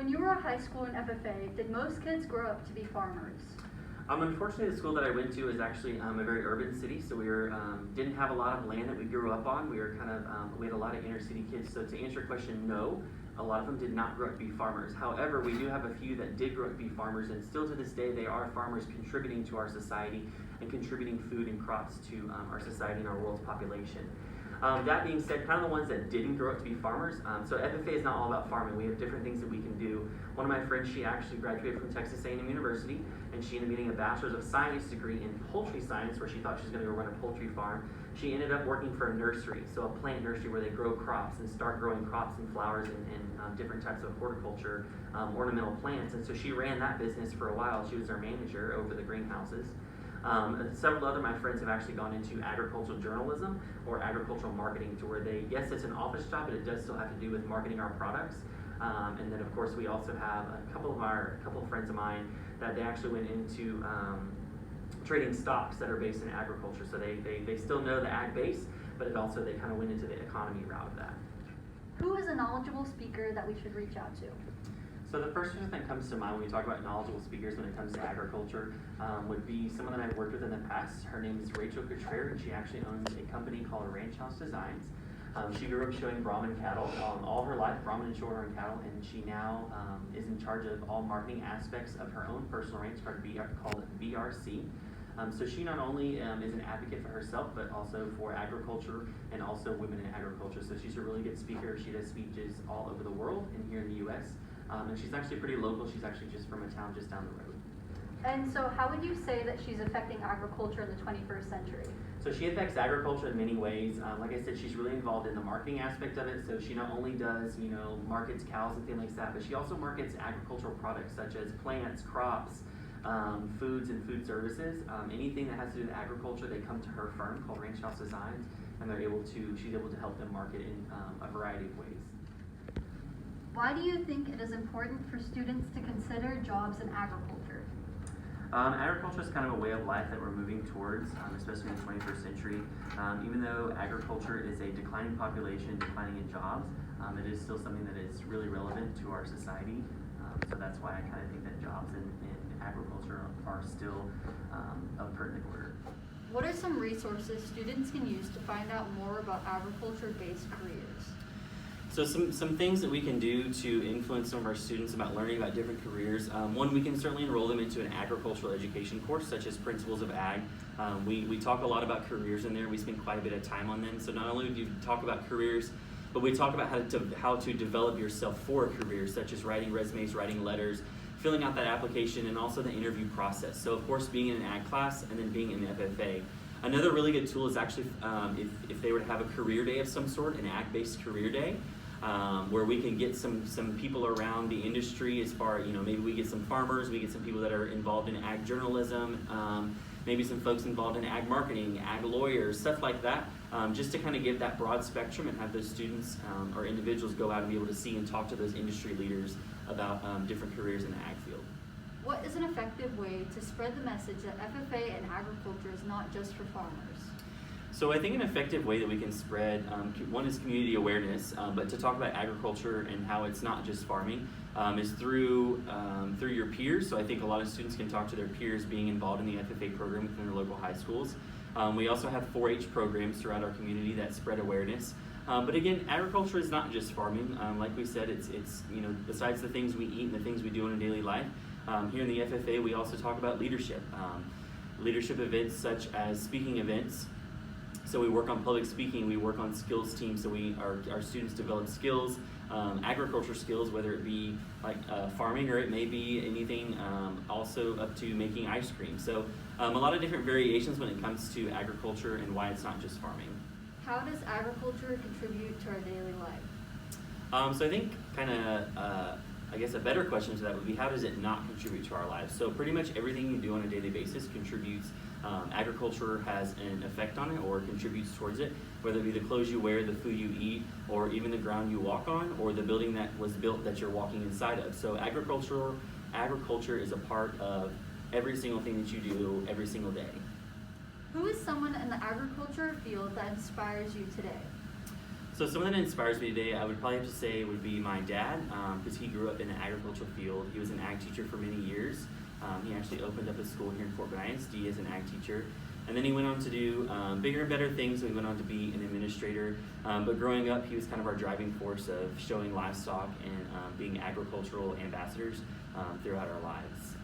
When you were at high school in FFA, did most kids grow up to be farmers? Unfortunately, the school that I went to is actually a very urban city, so we didn't have a lot of land that we grew up on. We were we had a lot of inner city kids. So to answer your question, no, a lot of them did not grow up to be farmers. However, we do have a few that did grow up to be farmers, and still to this day, they are farmers contributing to our society and contributing food and crops to our society and our world's population. That being said, kind of the ones that didn't grow up to be farmers, so FFA is not all about farming. We have different things that we can do. One of my friends, she actually graduated from Texas A&M University, and she ended up getting a Bachelor's of Science degree in poultry science, where she thought she was going to go run a poultry farm. She ended up working for a nursery, so a plant nursery where they grow crops and start growing crops and flowers and different types of horticulture, ornamental plants. And so she ran that business for a while. She was their manager over the greenhouses. Several other of my friends have actually gone into agricultural journalism or agricultural marketing, to where yes, it's an office job, but it does still have to do with marketing our products. And then of course we also have a couple of friends of mine that they actually went into trading stocks that are based in agriculture. So they still know the ag base, but they kind of went into the economy route of that. Who is a knowledgeable speaker that we should reach out to? So the first person that comes to mind when we talk about knowledgeable speakers when it comes to agriculture would be someone that I've worked with in the past. Her name is Rachel Cottrell, and she actually owns a company called Ranch House Designs. She grew up showing Brahman cattle all her life, Brahman and shorthorn cattle, and she now is in charge of all marketing aspects of her own personal ranch called BRC. So she not only is an advocate for herself, but also for agriculture and also women in agriculture. So she's a really good speaker. She does speeches all over the world and here in the U.S. And she's actually pretty local. She's actually just from a town just down the road. And so how would you say that she's affecting agriculture in the 21st century? So she affects agriculture in many ways. Like I said, she's really involved in the marketing aspect of it. So she not only does, markets cows and things like that, but she also markets agricultural products such as plants, crops, foods and food services. Anything that has to do with agriculture, they come to her firm called Ranch House Designs, and she's able to help them market in a variety of ways. Why do you think it is important for students to consider jobs in agriculture? Agriculture is kind of a way of life that we're moving towards, especially in the 21st century. Even though agriculture is a declining population, declining in jobs, it is still something that is really relevant to our society. So that's why I kind of think that jobs in agriculture are still of pertinent order. What are some resources students can use to find out more about agriculture-based careers? So some things that we can do to influence some of our students about learning about different careers. One, we can certainly enroll them into an agricultural education course, such as Principles of Ag. We talk a lot about careers in there. We spend quite a bit of time on them. So not only do you talk about careers, but we talk about how to develop yourself for a career, such as writing resumes, writing letters, filling out that application, and also the interview process. So of course, being in an ag class and then being in the FFA. Another really good tool is actually if they were to have a career day of some sort, an ag-based career day, where we can get some people around the industry as far, maybe we get some farmers, we get some people that are involved in ag journalism, maybe some folks involved in ag marketing, ag lawyers, stuff like that, just to kind of give that broad spectrum and have those students or individuals go out and be able to see and talk to those industry leaders about different careers in the ag field. What is an effective way to spread the message that FFA and agriculture is not just for farmers? So I think an effective way that we can spread, one is community awareness, but to talk about agriculture and how it's not just farming, is through your peers. So I think a lot of students can talk to their peers being involved in the FFA program within their local high schools. We also have 4-H programs throughout our community that spread awareness. But again, agriculture is not just farming. Like we said, it's besides the things we eat and the things we do in a daily life, here in the FFA we also talk about leadership. Leadership events such as speaking events. So we work on public speaking, we work on skills teams, so our students develop skills, agriculture skills, whether it be like farming or it may be anything also up to making ice cream. So a lot of different variations when it comes to agriculture and why it's not just farming. How does agriculture contribute to our daily life? So I think I guess a better question to that would be, how does it not contribute to our lives? So pretty much everything you do on a daily basis contributes. Agriculture has an effect on it or contributes towards it, whether it be the clothes you wear, the food you eat, or even the ground you walk on, or the building that was built that you're walking inside of. So agriculture is a part of every single thing that you do every single day. Who is someone in the agriculture field that inspires you today? So someone that inspires me today, I would probably have to say would be my dad, because he grew up in an agricultural field. He was an ag teacher for many years. He actually opened up a school here in Fort Benning ISD as an ag teacher. And then he went on to do bigger and better things. So he went on to be an administrator. But growing up, he was kind of our driving force of showing livestock and being agricultural ambassadors throughout our lives.